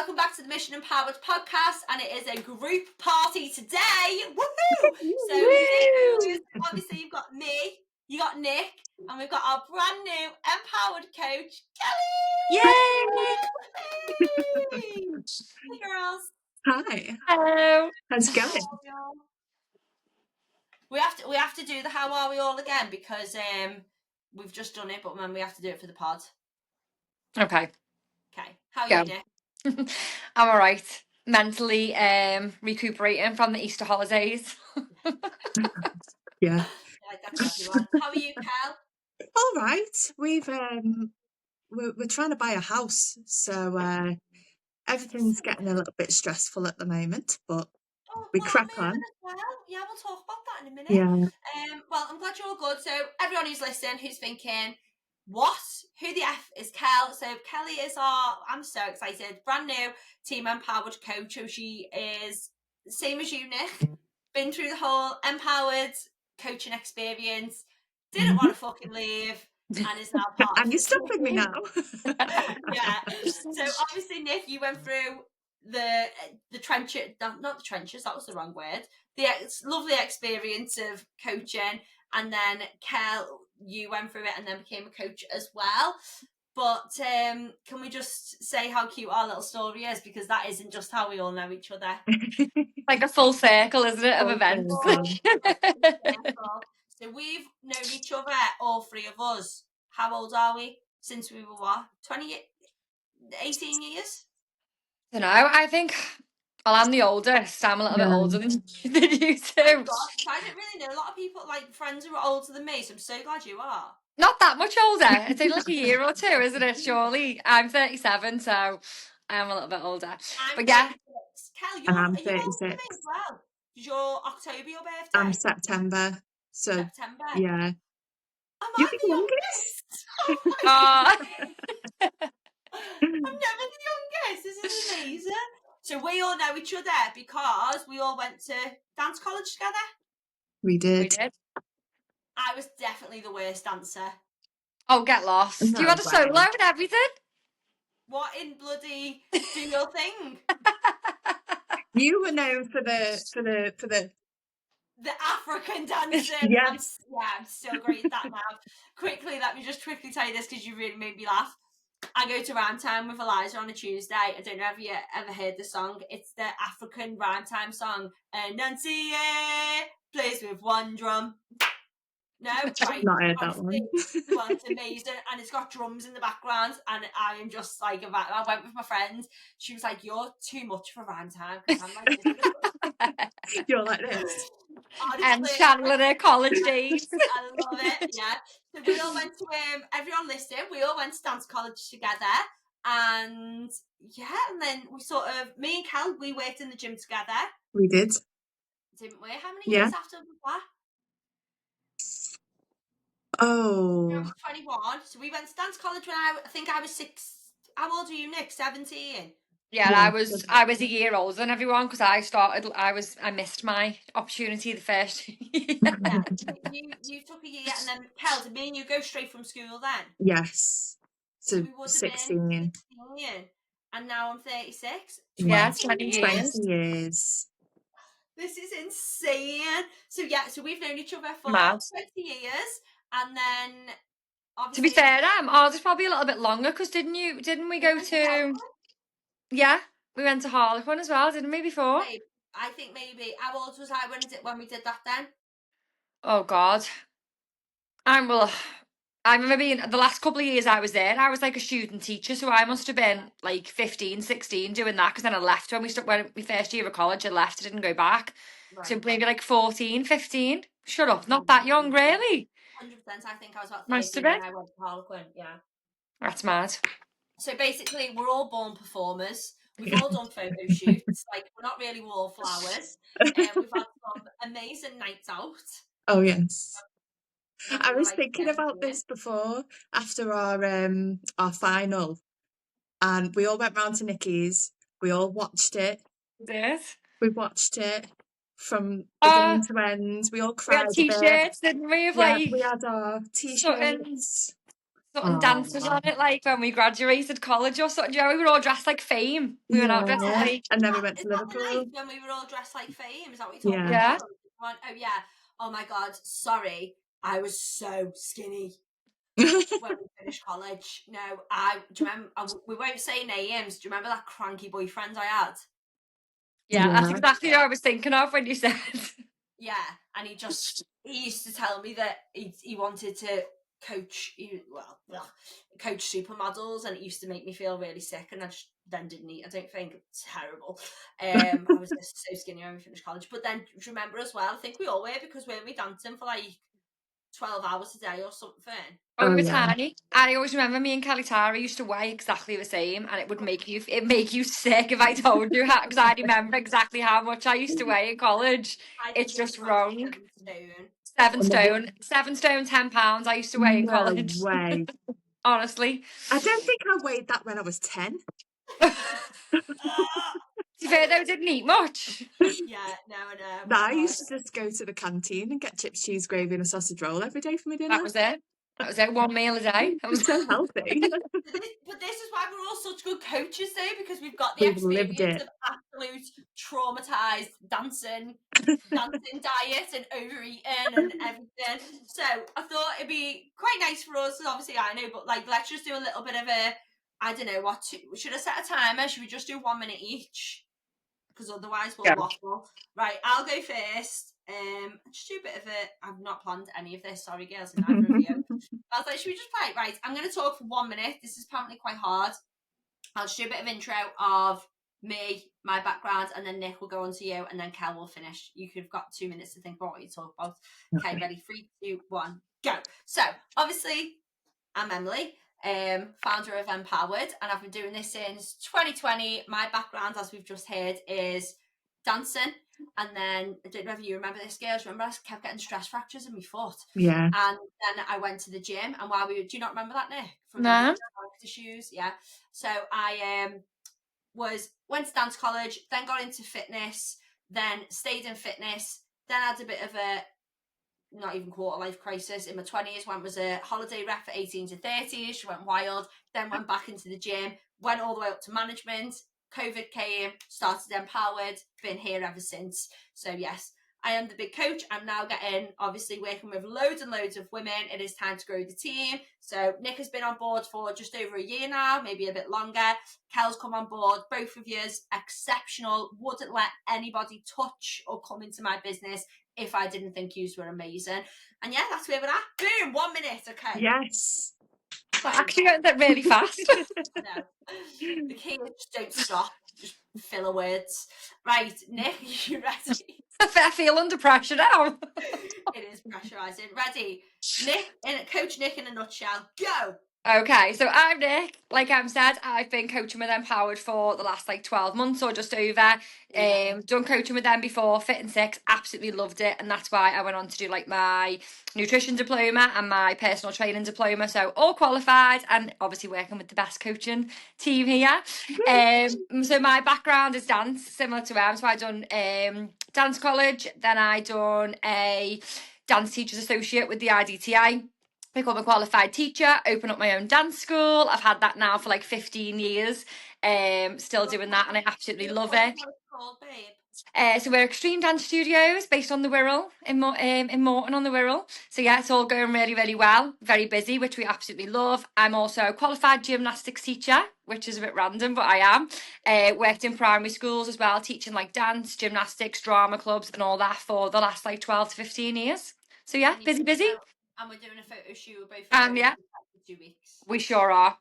welcome back to the Mission Empowered podcast, and it is a group party today. Woohoo! So obviously you've got me, you got Nick, and we've got our brand new empowered coach, Kelly. Yay! Hey girls. Hi. Hello. How's it going? We have to do the how are we all again because we've just done it, but then we have to do it for the pod. Okay. How are you, Nick? I'm all right. Mentally recuperating from the Easter holidays. Yeah. Like that's everyone. How are you, Kel? All right. We're trying to buy a house, so everything's getting a little bit stressful at the moment, but we crack on. As well. Yeah, we'll talk about that in a minute. Yeah. Well, I'm glad you're all good. So everyone who's listening, who's thinking, what? Who the F is Kel? So Kelly is I'm so excited, brand new Team EM.Powered coach. So she is the same as you, Nick. Been through the whole empowered coaching experience. Didn't want to fucking leave. And is now part And you're stuck with me now. Yeah. So obviously, Nick, you went through the trenches, not the trenches, that was the wrong word. The lovely experience of coaching, and then Kel, you went through it and then became a coach as well. But can we just say how cute our little story is, because that isn't just how we all know each other. Like a full circle, isn't it, of events? So we've known each other, all three of us. How old are we? Since we were what? 18 years? I don't know. I think I'm the oldest. I'm a little bit older than you two. Oh gosh, I don't really know. A lot of people, like friends who are older than me, so I'm so glad you are. Not that much older. It's only like a year or two, isn't it, surely? I'm 37, so I'm a little bit older. But yeah. Kel, I'm are you older 36. than me as well? Is your October your birthday? I'm September. So September? Yeah. You're the youngest? I'm never the youngest. This is amazing. So we all know each other because we all went to dance college together. We did. I was definitely the worst dancer. Oh, get lost. No you had a solo and everything? What in bloody do your thing? You were known for the African dancing. Yes. I'm so great at that now. Let me just quickly tell you this because you really made me laugh. I go to Rhyme Time with Eliza on a Tuesday. I don't know if you ever heard the song. It's the African Rhyme Time song. Enunciate plays with one drum. No, right. Not heard that one. The one's amazing, and it's got drums in the background, and I am just like, I went with my friend. She was like, "You're too much for Rhyme Time," because I'm like, you're like this. And channeling her college days. I love it. Yeah. So we all went to everyone listening. We all went to dance college together, and then we sort of me and Kel, we worked in the gym together. We did, didn't we? How many years after that? Oh, 21. So we went to dance college when I think I was 6. How old are you, Nick? 17. Yeah, I was a year older than everyone because I missed my opportunity the first year. Yeah, you took a year, and then Kel, did me and you go straight from school then? Yes. So we would 16. And now I'm 36. Yeah, 20 years. This is insane. So we've known each other for 20 years, and then to be fair, ours is probably a little bit longer because didn't we go to? Yeah, we went to Harlequin as well, didn't we, before? I think maybe. How old was I when we did that then? Oh God, I remember being the last couple of years I was there. I was like a student teacher, so I must have been like 15, 16 doing that. Because then I left when we first year of college. I left. I didn't go back. Right. So maybe like 14, 15. Shut up, not that young, really. 100%. I think I was about 13 when I went to Harlequin. Yeah, that's mad. So basically, we're all born performers. We've all done photo shoots. Like, we're not really wallflowers. We've had some amazing nights out. Oh yes. I was thinking about this before after our final, and we all went round to Nicky's. We all watched it. Yes. We watched it from beginning to end. We all cried. We had t-shirts, didn't we? We had our t-shirts. something dancers on it, like when we graduated college or something. We were all dressed like Fame. We went out dressed like. And then we went Is to that Liverpool. the night when we were all dressed like Fame? Is that what you're talking Yeah. about? Oh yeah. Oh my God. Sorry, I was so skinny when we finished college. No, do you remember? We won't say names. Do you remember that cranky boyfriend I had? Yeah, that's exactly what I was thinking of when you said. Yeah, and he used to tell me that he wanted to coach coach supermodels, and it used to make me feel really sick, and I just then didn't eat. I don't think it's terrible. I was just so skinny when we finished college. But then remember as well, I think we all were, because weren't we dancing for like 12 hours a day or something? Oh, we were tiny. I always remember me and Kelli Tara used to weigh exactly the same, and it would make you sick if I told you how, because I remember exactly how much I used to weigh in college. It's just wrong. 7 stone, 7 stone, 10 pounds. I used to weigh in college. No way. Honestly, I don't think I weighed that when I was 10. To be fair, though, didn't eat much. Yeah, no. I used to just go to the canteen and get chips, cheese, gravy, and a sausage roll every day for my dinner. That was it. 1 meal a day. It was so healthy. But this is why we're all such good coaches, though, because we've got the experience of absolute traumatized dancing diet and overeating and everything. So I thought it'd be quite nice for us. Obviously, I know, but like, let's just do a little bit of a. I don't know what should I set a timer? Should we just do 1 minute each? Because otherwise we'll waffle. Right, I'll go first. Just do a bit of it. I've not planned any of this. Sorry, girls, and neither of you. I was like, should we just play? Right, I'm going to talk for 1 minute. This is apparently quite hard. I'll just do a bit of intro of me, my background, and then Nick will go on to you, and then Kel will finish. You could have got 2 minutes to think about what you talk about. Okay, ready? 3, 2, 1, go. So, obviously, I'm Emily. Founder of EM.Powered, and I've been doing this since 2020. My background, as we've just heard, is dancing, and then I don't know if you remember this, girls. Remember, I kept getting stress fractures in my foot. Yeah. And then I went to the gym, and while do you not remember that, Nick? From No. the shoes, yeah. So I went to dance college, then got into fitness, then stayed in fitness, then had a bit of a not even quarter life crisis in my 20s. Was a holiday rep for 18 to 30s. Went wild, then went back into the gym, went all the way up to management. COVID came, started EM.Powered, been here ever since. So yes, I am the big coach. I'm now obviously working with loads and loads of women. It is time to grow the team. So Nick has been on board for just over a year now, maybe a bit longer. Kel's come on board. Both of yous exceptional. Wouldn't let anybody touch or come into my business if I didn't think yous were amazing. And yeah, that's where we're at. Boom, 1 minute, okay. Yes. That actually went really fast. No. The key is just don't stop. Just filler words. Right, Nick, are you ready? I feel under pressure now. It is pressurising. Ready? Coach Nick in a nutshell. Go! Okay, so I'm Nick. Like Em said, I've been coaching with EM.Powered for the last 12 months or just over. Done coaching with them before, Fit and Six, absolutely loved it, and that's why I went on to do my nutrition diploma and my personal training diploma. So all qualified, and obviously working with the best coaching team here. So my background is dance, similar to Em. So I done dance college, then I done a dance teachers associate with the IDTI. Become a qualified teacher, open up my own dance school. I've had that now for 15 years. Still doing that, and I absolutely love it. What's it called, babe? So we're Extreme Dance Studios based on the Wirral, in Morton on the Wirral. So yeah, it's all going really, really well. Very busy, which we absolutely love. I'm also a qualified gymnastics teacher, which is a bit random, but I am. Worked in primary schools as well, teaching dance, gymnastics, drama clubs and all that for the last 12 to 15 years. So yeah, busy. And we're doing a photo shoot with both yeah, for 2 weeks. We sure are.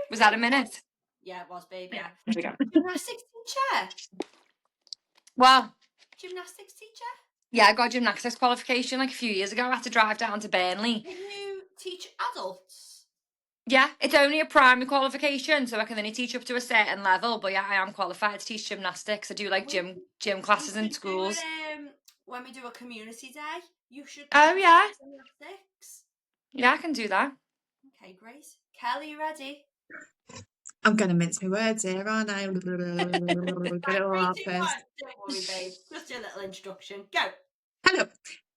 Was that a minute? Yeah, it was, babe. Yeah. There we go. Gymnastics teacher. Well, gymnastics teacher? Yeah, I got a gymnastics qualification a few years ago. I had to drive down to Burnley. Can you teach adults? Yeah, it's only a primary qualification, so I can only teach up to a certain level. But yeah, I am qualified to teach gymnastics. I do gym classes in schools. When we do a community day, you should. Oh yeah. Gymnastics. Yeah, I can do that. Okay, great. Kelly, you ready? I'm going to mince my words here, aren't I? Get it all out first. Don't worry, babe. Just do a little introduction. Go. Hello,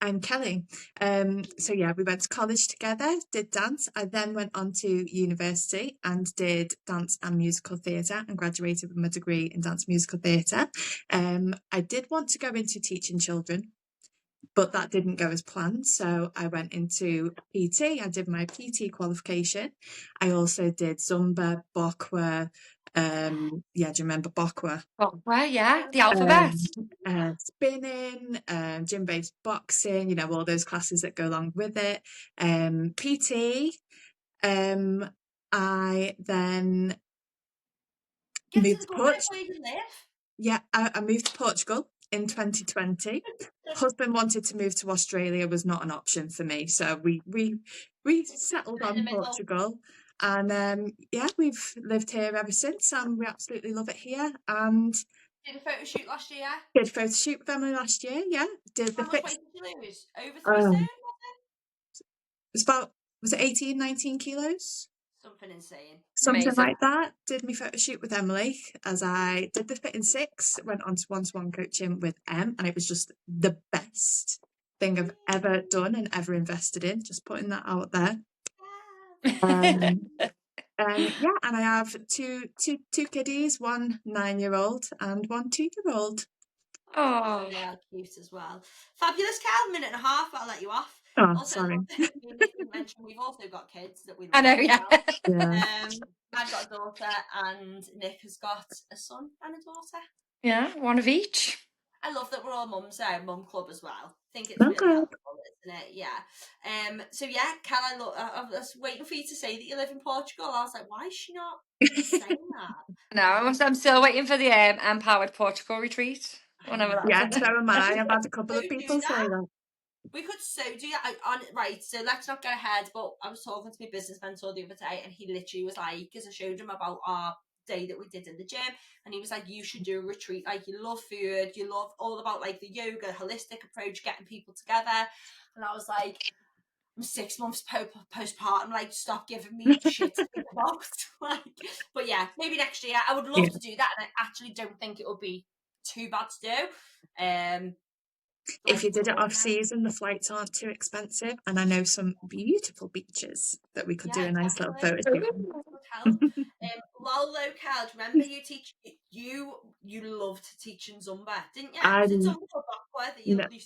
I'm Kelly. So yeah, we went to college together, did dance. I then went on to university and did dance and musical theatre and graduated with my degree in dance musical theatre. I did want to go into teaching children, but that didn't go as planned. So I went into PT. I did my PT qualification. I also did Zumba, Bokwa. Do you remember Bokwa? Bokwa, yeah, the alphabet. Spinning, gym-based boxing, all those classes that go along with it. PT. I then moved to Portugal. Where you live. Yeah, I moved to Portugal in 2020. Husband wanted to move to Australia, was not an option for me, so we settled on Portugal, and we've lived here ever since, and we absolutely love it here. And did a photo shoot last year. Did a photo shoot with Emily last year. Yeah, did the How much weight did you lose? Over 3 stone? Was it 18, 19 kilos? Something insane. Something Amazing. like that. Did my photo shoot with Emily as I did the Fit in 6, went on to one-to-one coaching with Em, and it was just the best thing I've ever done and ever invested in. Just putting that out there. And I have two kiddies, one 9-year-old and one 2-year-old. Oh, yeah, cute as well. Fabulous, Cal. 1.5 minutes, but I'll let you off. Oh, also, sorry. Nicky mentioned we've also got kids that we love. I know, yeah. I've got a daughter, and Nick has got a son and a daughter. Yeah, one of each. I love that we're all mums there, mum club as well. I think it's really helpful, isn't it? Yeah. So yeah, Cal, I was waiting for you to say that you live in Portugal. I was like, why is she not saying that? No, I'm still waiting for the EM.Powered Portugal retreat. Whenever that's so am I. I've had a couple of people say that. We could so do that. Right, so let's not get ahead, but I was talking to my business mentor the other day, and he literally was like, because I showed him about our day that we did in the gym, and he was like, you should do a retreat. Like, you love food, you love all about like the yoga holistic approach, getting people together. And I was like, I'm 6 months postpartum, like, stop giving me shit to think about. But yeah, maybe next year. I would love to do that, and I actually don't think it would be too bad to do. If you did it off season, the flights aren't too expensive, and I know some beautiful beaches that we could do a nice little photo shoot. Lol, Cal, remember you loved teaching Zumba, didn't you?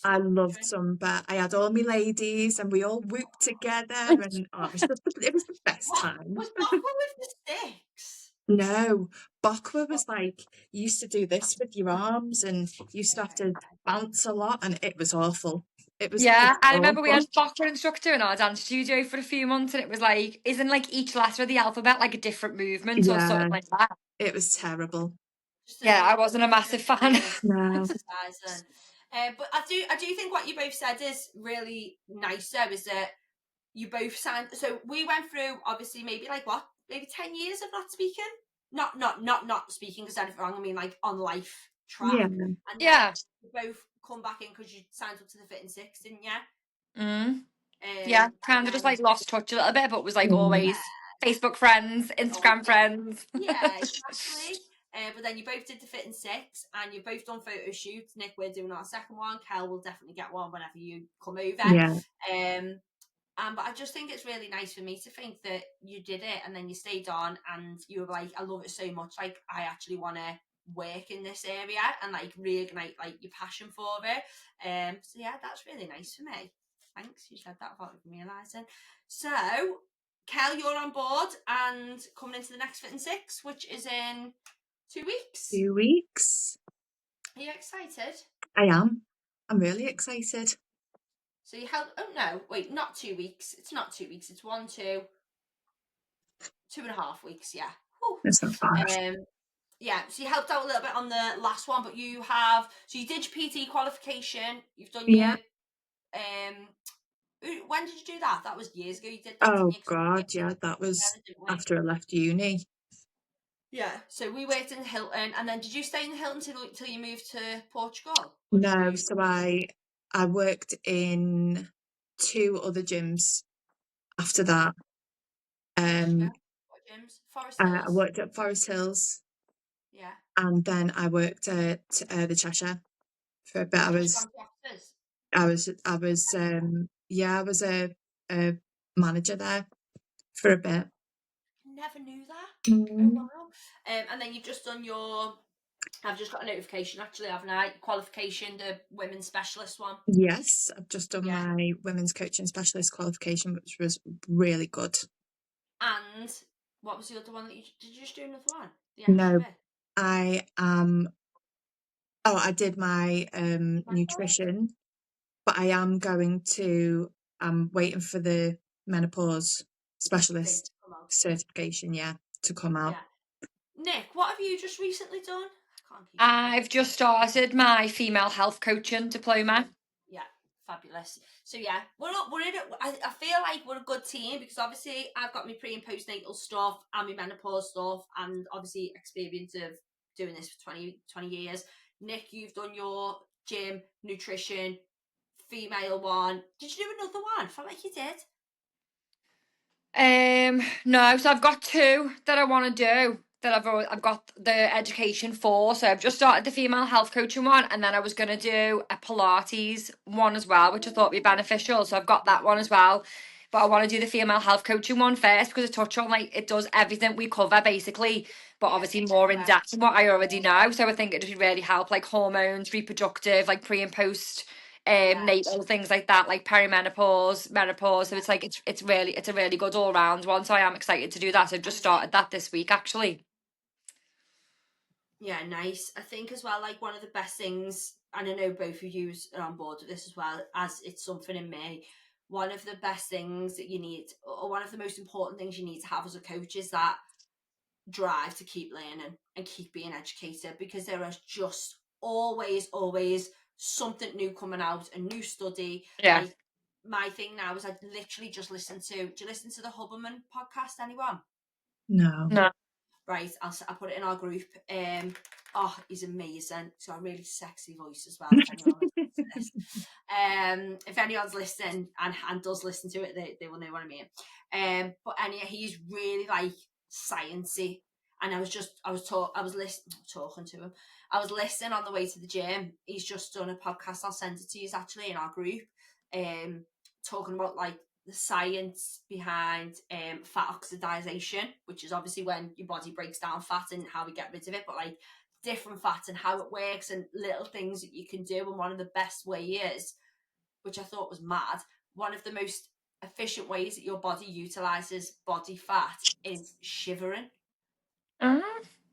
I loved Zumba. I had all my ladies, and we all whooped together, and it was the best time. Was Bokwa with the sticks? No, Bokwa was like, you used to do this with your arms, and you used to have to bounce a lot, and it was awful. It was I remember we had a Bokwa instructor in our dance studio for a few months, and it was like, isn't like each letter of the alphabet like a different movement or something like that? It was terrible. I wasn't a massive fan. No. But I do think what you both said is really nice though, is that you both signed. So we went through obviously maybe 10 years of not speaking. Not speaking because that's wrong. I mean, like, on life track. And you both come back in because you signed up to the Fit in 6, didn't you? Kind of just like lost touch a little bit, but was like always Facebook friends, Instagram friends. Yeah, exactly. But then you both did the Fit in 6, and you've both done photo shoots. Nick, we're doing our second one. Kel will definitely get one whenever you come over. But I just think it's really nice for me to think that you did it and then you stayed on, and you were like, I love it so much. Like, I actually want to work in this area and like reignite like your passion for it. So yeah, that's really nice for me. Thanks, you said that without even realising. So, Kel, you're on board and coming into the next Fit in 6, which is in 2 weeks. 2 weeks. Are you excited? I am. I'm really excited. So you held, not 2 weeks. It's not 2 weeks. It's 2.5 weeks. Yeah. Whew. It's not far. Yeah. So you helped out a little bit on the last one, but you did your PT qualification. You've done your, when did you do that? That was years ago. You did that. Oh God, yeah. That was after I left uni. Yeah. So we worked in Hilton, and then did you stay in Hilton till you moved to Portugal? No. So I worked in 2 other gyms after that. What gyms? Forest Hills? I worked at Forest Hills. Yeah. And then I worked at the Cheshire for a bit. I was a manager there for a bit. Never knew that. Oh wow. And then you've just done I've just got a notification actually, haven't I? Qualification, the women's specialist one. Yes, I've just done my women's coaching specialist qualification, which was really good. And what was the other one that did you just do another one? The No, extra bit? I did my nutrition, but I am I'm waiting for the menopause specialist certification, to come out. Nick, what have you just recently done? I've just started my female health coaching diploma. Yeah, fabulous. So yeah, I feel like we're a good team because obviously I've got my pre and postnatal stuff and my menopause stuff and obviously experience of doing this for 20 years. Nick, you've done your gym, nutrition, female one. Did you do another one? I felt like you did. No, so I've got two that I want to do that I've got the education for. So I've just started the female health coaching one, and then I was going to do a Pilates one as well, which I thought would be beneficial. So I've got that one as well. But I want to do the female health coaching one first because it touches on it does everything we cover basically, but obviously more in depth than what I already know. So I think it would really help hormones, reproductive, pre and post natal things like that, like perimenopause, menopause. So it's a really good all round one. So I am excited to do that. So I've just started that this week actually. Yeah, nice. I think as well, one of the best things, and I know both of you are on board with this as well, as it's something in me. One of the best things that you need, or one of the most important things you need to have as a coach, is that drive to keep learning and keep being educated, because there is just always something new coming out, a new study. Yeah. My thing now is I literally just listen to. Do you listen to the Huberman podcast? Anyone? No. Right, I'll put it in our group. He's amazing. He's got a really sexy voice as well. If anyone's listening and does listen to it, they will know what I mean. But anyway, he's really sciencey. And I was talking to him. I was listening on the way to the gym. He's just done a podcast. I'll send it to you actually in our group. Talking about the science behind fat oxidization, which is obviously when your body breaks down fat and how we get rid of it, but different fats and how it works and little things that you can do. And one of the best ways, which I thought was mad, one of the most efficient ways that your body utilizes body fat is shivering.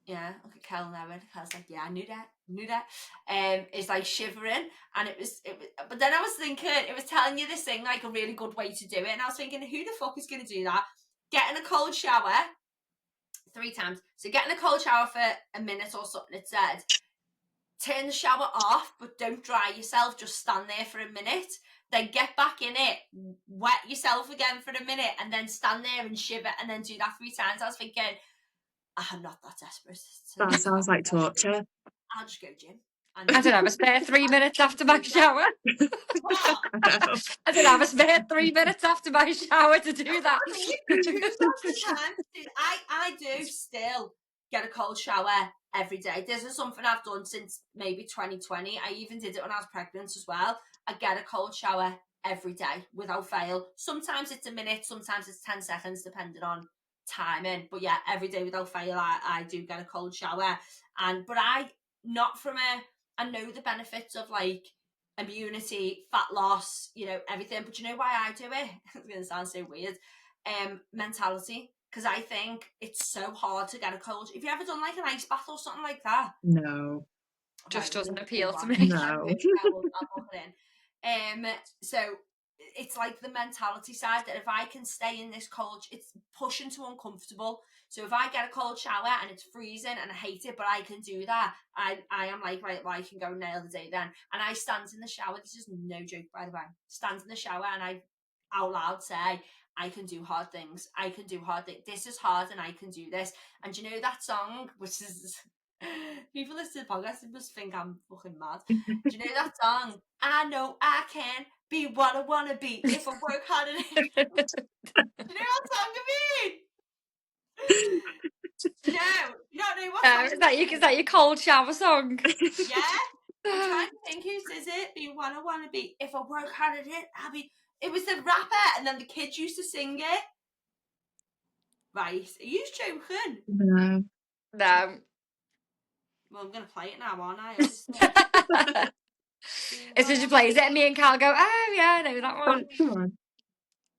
Yeah, look at Kel now. Kel's like, yeah, I knew that. It's shivering, and it was. But then I was thinking, it was telling you this thing a really good way to do it, and I was thinking, who the fuck is going to do that? Get in a cold shower 3 times. So get in a cold shower for a minute or something. It said, turn the shower off, but don't dry yourself. Just stand there for a minute. Then get back in it, wet yourself again for a minute, and then stand there and shiver, and then do that 3 times. I was thinking, I'm not that desperate. That sounds like torture. I'll just go gym. I don't have a spare 3 minutes after my shower. I don't have a spare 3 minutes after my shower to do that. I do still get a cold shower every day. This is something I've done since maybe 2020. I even did it when I was pregnant as well. I get a cold shower every day without fail. Sometimes it's a minute, sometimes it's 10 seconds, depending on timing. But yeah, every day without fail, I do get a cold shower. But I know the benefits of immunity, fat loss, everything. But you know why I do it? It's going to sound so weird. Mentality. Because I think it's so hard to get a cold. Have you ever done an ice bath or something like that? No. Just doesn't appeal to me. No. I'll book it in. So it's the mentality side that if I can stay in this cold, it's pushing to uncomfortable. So if I get a cold shower and it's freezing and I hate it, but I can do that, I am right, well, I can go nail the day then. And I stand in the shower. This is no joke, by the way. Stand in the shower and I out loud say, I can do hard things. I can do hard things. This is hard and I can do this. And you know that song, which is... People listen to the podcast and just think I'm fucking mad. Do you know that song? I know I can be what I want to be if I work hard enough. Do you know what song I mean? No, you don't know what song. Is that your cold shower song? Yeah. I'm trying to think who says it. Be one I want to be. If I work hard at it, I'll be. It was the rapper, and then the kids used to sing it. Right? Are you joking? No. No. Well, I'm gonna play it now, aren't I? Obviously. As soon as you plays it, and me and Cal go, oh yeah, I know that Oh, one. come on.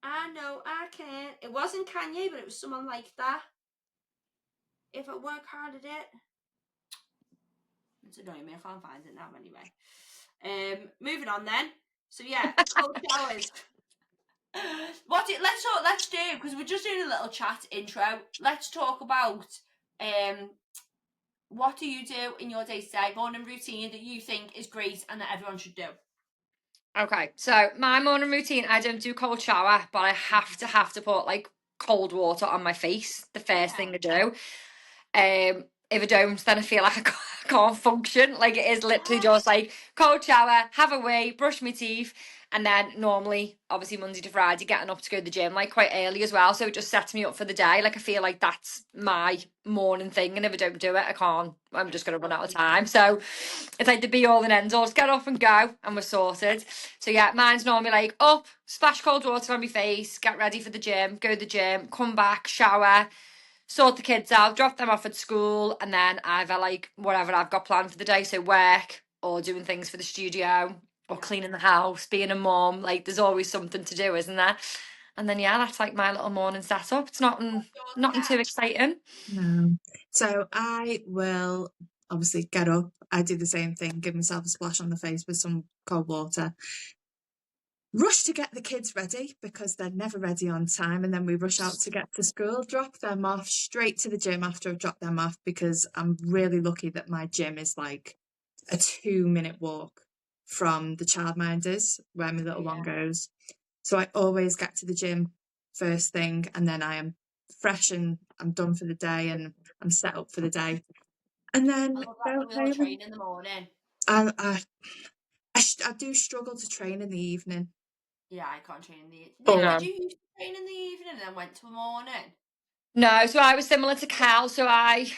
I know I can. It wasn't Kanye, but it was someone like that. If I work hard at it. It's annoying me. I can't find it now anyway. Moving on then. So yeah, cold showers. Let's do, because we're just doing a little chat intro. Let's talk about what do you do in your day-to-day morning routine that you think is great and that everyone should do? Okay, so my morning routine, I don't do cold shower, but I have to put like cold water on my face. The first thing to do. If I don't, then I feel like I can't function. Like it is literally just like cold shower, have a wee, brush my teeth, and then normally, obviously Monday to Friday, getting up to go to the gym like quite early as well. So it just sets me up for the day. Like I feel like that's my morning thing, and if I don't do it, I can't. I'm just gonna run out of time. So it's like the be all and end all. Just get up and go, and we're sorted. So yeah, mine's normally like up, splash cold water on my face, get ready for the gym, go to the gym, come back, shower, sort the kids out, drop them off at school, and then either like whatever I've got planned for the day, so work or doing things for the studio or cleaning the house, being a mum. Like there's always something to do, isn't there? And then yeah, that's like my little morning setup. It's nothing too exciting. No. So I will obviously get up. I do the same thing, give myself a splash on the face with some cold water. Rush to get the kids ready because they're never ready on time, and then we rush out to get to school, drop them off, straight to the gym after I've dropped them off, because I'm really lucky that my gym is like a 2-minute walk from the childminders where my little one goes. So I always get to the gym first thing, and then I am fresh and I'm done for the day and I'm set up for the day. And then I love that we all train in the morning. I do struggle to train in the evening. Yeah, I can't train in the evening. Oh. Nick, did you used to train in the evening and then went to a morning? No, so I was similar to Cal. So I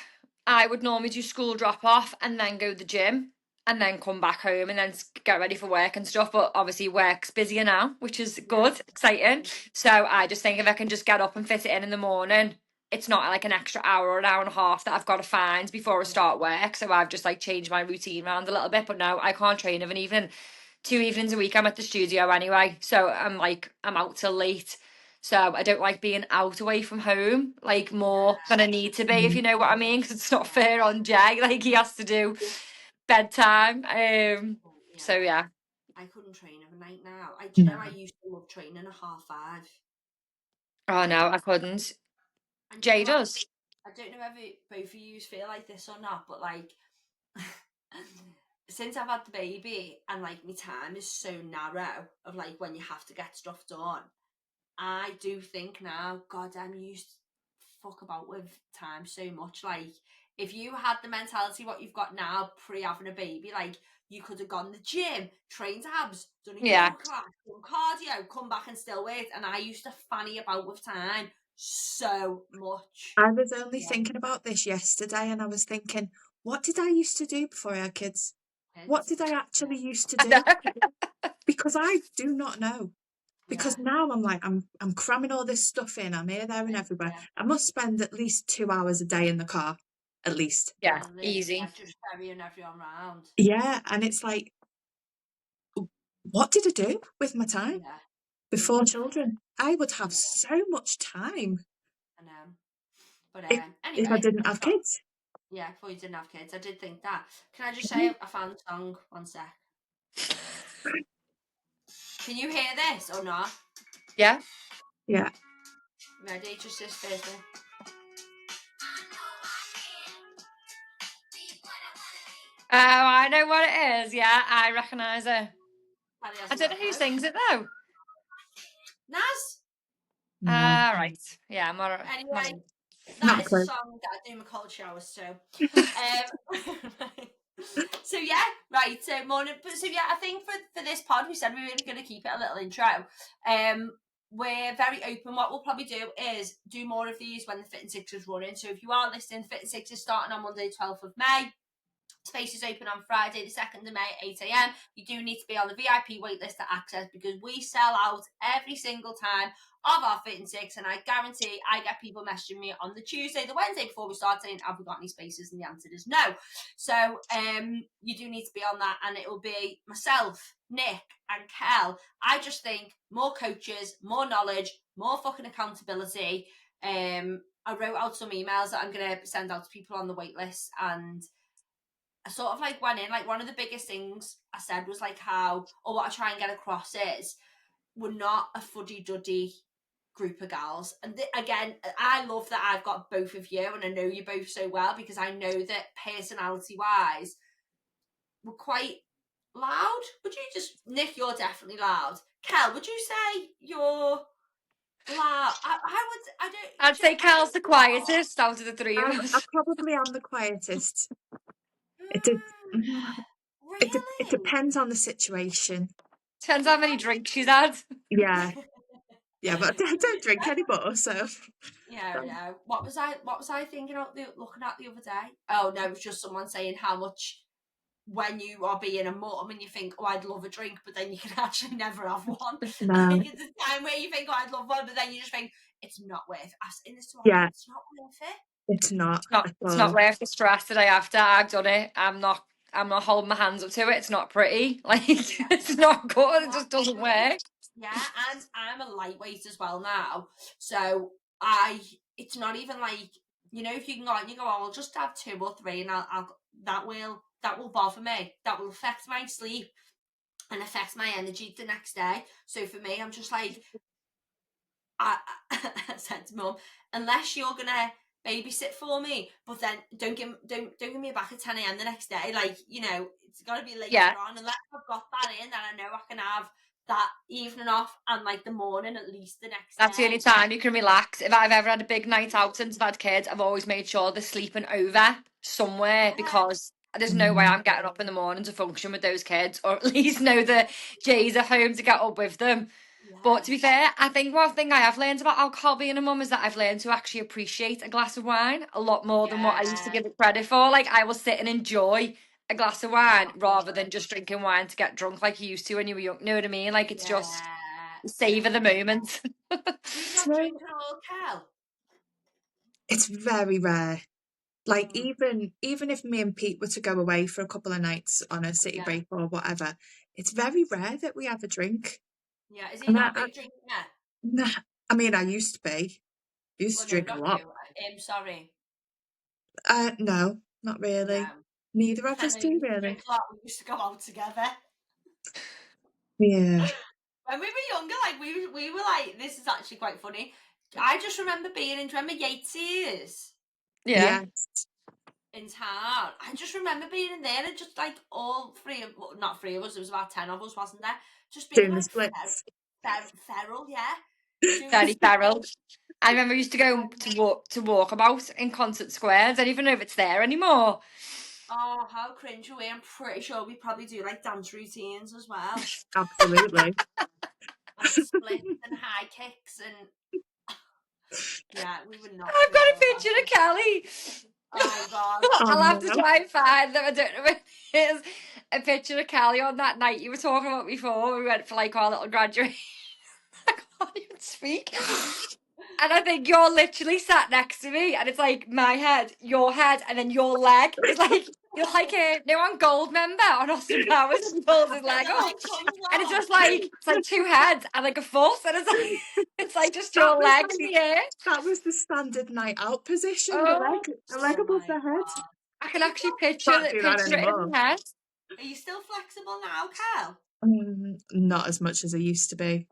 would normally do school drop off and then go to the gym and then come back home and then get ready for work and stuff. But obviously work's busier now, which is good, exciting. So I just think if I can just get up and fit it in the morning, it's not like an extra hour or an hour and a half that I've got to find before I start work. So I've just like changed my routine around a little bit. But no, I can't train of an evening. 2 evenings a week I'm at the studio anyway. So I'm out till late. So I don't like being out away from home, like more than I need to be, if you know what I mean, because it's not fair on Jay. Like he has to do bedtime. So yeah. I couldn't train overnight now. Do you know I used to love training at 5:30. Oh no, I couldn't. And Jay you know what? does. I don't know whether both of you feel like this or not, but like since I've had the baby and like my time is so narrow of like when you have to get stuff done, I do think now, God, I'm used to fuck about with time so much. Like if you had the mentality what you've got now pre having a baby, like you could have gone to the gym, trained abs, done a yoga class, done cardio, come back and still work. And I used to fanny about with time so much. I was only thinking about this yesterday, and I was thinking, what did I used to do before I had kids? What did I actually used to do? Because I do not know. Because now I'm like, I'm cramming all this stuff in. I'm here, there, and everywhere. I must spend at least 2 hours a day in the car, at least. Yeah, easy. Just carrying everyone around. Yeah, and it's like, what did I do with my time before children? I would have so much time. I know. But If I didn't have kids. Yeah, before you didn't have kids. I did think that. Can I just say I found the song? One sec. Can you hear this or not? Yeah. Yeah. Ready? Just this first one. Oh, I know what it is. Yeah, I recognise it. I don't know who sings it though. Nas. Right. Yeah, I'm alright. Anyway, that is a song that I do my cold showers to. So yeah, right. So morning. So yeah, I think for this pod, we said we were going to keep it a little intro. We're very open. What we'll probably do is do more of these when the Fit and Six is running. So if you are listening, Fit and Six is starting on Monday, 12th of May. Spaces open on Friday the 2nd of May at 8 a.m. You do need to be on the VIP waitlist to access, because we sell out every single time of our Fit and Six, and I guarantee I get people messaging me on the Tuesday, the Wednesday before we start saying, have we got any spaces? And the answer is no. So you do need to be on that, and it will be myself, Nick and Kel. I just think more coaches, more knowledge, more fucking accountability. I wrote out some emails that I'm going to send out to people on the wait list, and I sort of like went in, like one of the biggest things I said was like how, or what I try and get across is, we're not a fuddy-duddy group of gals. And again, I love that I've got both of you, and I know you both so well, because I know that personality-wise, we're quite loud. Would you just, Nick, you're definitely loud. Kel, would you say you're loud? I'd say Kel's the quietest out of the three of I us. probably am the quietest. It did. It depends on the situation. Depends how many drinks she's had. Yeah, yeah, but I don't drink anymore, so. Yeah, I know. What was I thinking of looking at the other day? Oh no, it was just someone saying how much, when you are being a mum and you think, oh, I'd love a drink, but then you can actually never have one. No. I think it's a time where you think, oh, I'd love one, but then you just think, it's not worth asking this to Yeah. It's not worth it. It's not. It's not worth the stress that I have to. I've done it. I'm not holding my hands up to it. It's not pretty. Like, it's not good. It just doesn't work. Yeah, and I'm a lightweight as well now, so it's not even like, if you can go out and you go, oh, I'll just have 2 or 3, and that will bother me. That will affect my sleep and affect my energy the next day. So for me, I'm just like, I said to Mum, unless you're gonna babysit for me, but then don't give me back at 10 a.m. the next day. Like, it's got to be later on. Unless I've got that in, then I know I can have that evening off and like the morning at least the next That's day. the only time you can relax. If I've ever had a big night out since I've had kids, I've always made sure they're sleeping over somewhere, because there's no way I'm getting up in the morning to function with those kids, or at least know that Jay's at home to get up with them. Yeah. But to be fair, I think one thing I have learned about alcohol being a mum is that I've learned to actually appreciate a glass of wine a lot more than what I used to give it credit for. Like, I will sit and enjoy a glass of wine rather than just drinking wine to get drunk like you used to when you were young. You know what I mean? Like, it's just savour the moment. Do you not drink at all, Kel? It's very rare. Like, even if me and Pete were to go away for a couple of nights on a city break or whatever, it's very rare that we have a drink. Yeah, is he not a big drinker? Nah, I mean, I used to be. I used to drink a lot. Sorry. No, not really. No. Neither of us do, really. Drink a lot. We used to go out together. Yeah. When we were younger, like we were like, this is actually quite funny. I just remember being in, do you remember Yates's? Yeah. In town. I just remember being in there and just like all not 3 of us, there was about 10 of us, wasn't there? Just being doing like the splits. feral, yeah. Very feral. I remember I used to go to walk about in Concert Square. I don't even know if it's there anymore. Oh, how cringe are we? I'm pretty sure we probably do like dance routines as well. Absolutely. And splits and high kicks and yeah, we would not. I've got a picture of Kelly. Oh God. I'll have to try and find them. I don't know where it is. A picture of Kelly on that night you were talking about before. We went for like our little graduation. I can't even speak. And I think you're literally sat next to me, and it's like my head, your head, and then your leg. It's like you're like on Gold member on Austin Powers, and he pulls his leg up, and it's like 2 heads and like a foot, and it's like just your leg in the air. That was the standard night out position. Oh, the leg above the head. I can actually picture it in my head. Are you still flexible now, Kel? Not as much as I used to be.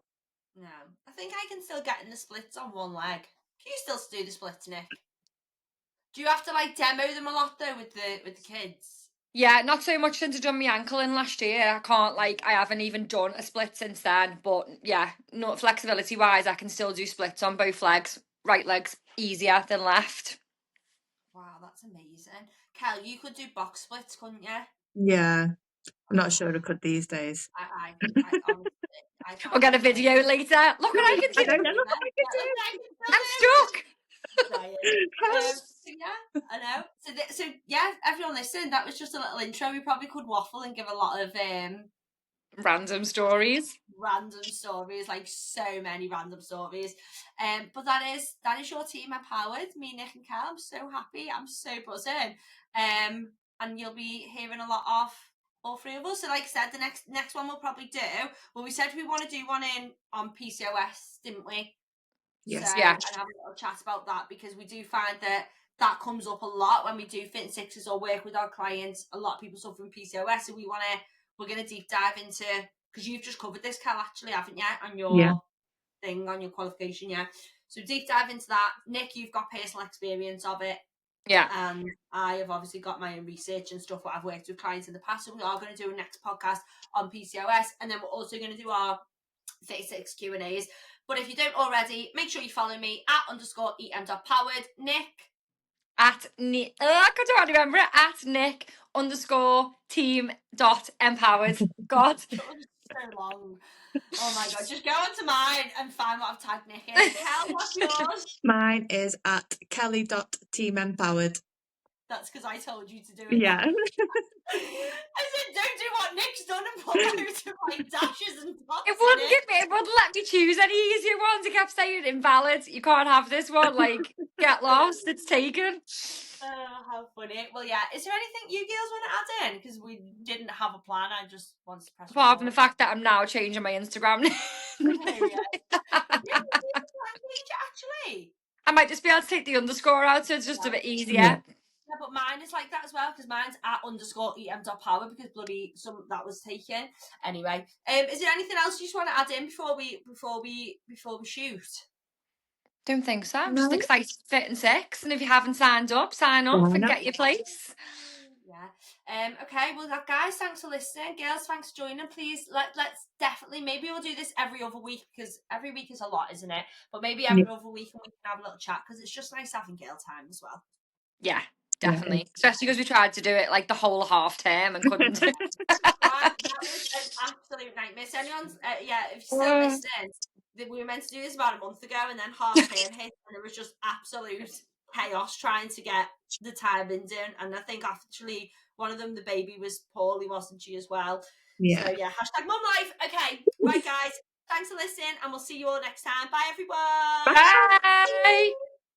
No, I think I can still get in the splits on one leg. Can you still do the splits, Nick? Do you have to like demo them a lot though with the kids? Yeah, not so much since I done my ankle in last year. I haven't even done a split since then. But yeah, not flexibility wise, I can still do splits on both legs. Right leg's easier than left. Wow, that's amazing. Kel, you could do box splits, couldn't you? Yeah. I'm not sure I could these days. I honestly, We'll get a video later. Look what I can do. Look what I can do. I'm stuck. So yeah, I know. So yeah, everyone listen, that was just a little intro. We probably could waffle and give a lot of Random stories. Random stories, like so many random stories. But that is your Team EM.Powered, me, Nick and Kel. I'm so happy. I'm so buzzing. And you'll be hearing a lot of all three of us. So like I said, the next one we'll probably do. Well, we said we want to do one on PCOS, didn't we? Yes. So, Yeah. and have a little chat about that, because we do find that comes up a lot when we do Fit and Sixes or work with our clients. A lot of people suffer from PCOS, and we're gonna deep dive into, because you've just covered this, Cal, actually, haven't you, on your thing, on your qualification, yeah. So deep dive into that. Nick, you've got personal experience of it. Yeah. And I have obviously got my own research and stuff, what I've worked with clients in the past. So we are going to do a next podcast on PCOS, and then we're also going to do our 36 Q&As. But if you don't already, make sure you follow me at _EM.Powered. Nick? At Nick, I can't remember it. At Nick _team.empowered. God. That was so long. Oh my God. Just go onto mine and find what I've tagged Nick in. Kel, what's yours? Mine is at kelly.team.empowered. That's because I told you to do it. Yeah. I said, don't do what Nick's done and put loads of like dashes and dots. It wouldn't let me choose any easier ones. It kept saying invalid. You can't have this one. Like, get lost. It's taken. Oh, how funny. Well, yeah. Is there anything you girls want to add in? Because we didn't have a plan. I just wanted to press Apart from the record. fact that I'm now changing my Instagram. Actually. I might just be able to take the underscore out, so it's just a bit easier. Yeah. Yeah, but mine is like that as well, because mine's at _EM.Powered, because bloody some that was taken. Anyway, is there anything else you just want to add in before we shoot? Don't think so. I'm No. just excited to Fit and Six, and if you haven't signed up, sign up Why and not? get your place. Yeah. Okay. Well, guys, thanks for listening. Girls, thanks for joining. Please let's definitely, maybe we'll do this every other week, because every week is a lot, isn't it? But maybe every other week, and we can have a little chat, because it's just nice having girl time as well. Yeah, definitely. Especially because we tried to do it like the whole half term and couldn't. That was an absolute nightmare. So anyone's, if you're still listening, we were meant to do this about a month ago, and then half term hit, and it was just absolute chaos trying to get the timings in. And I think actually one of them, the baby, was poorly, wasn't she, as well? Yeah. So yeah, hashtag mum life. Okay, right, guys. Thanks for listening, and we'll see you all next time. Bye, everyone. Bye.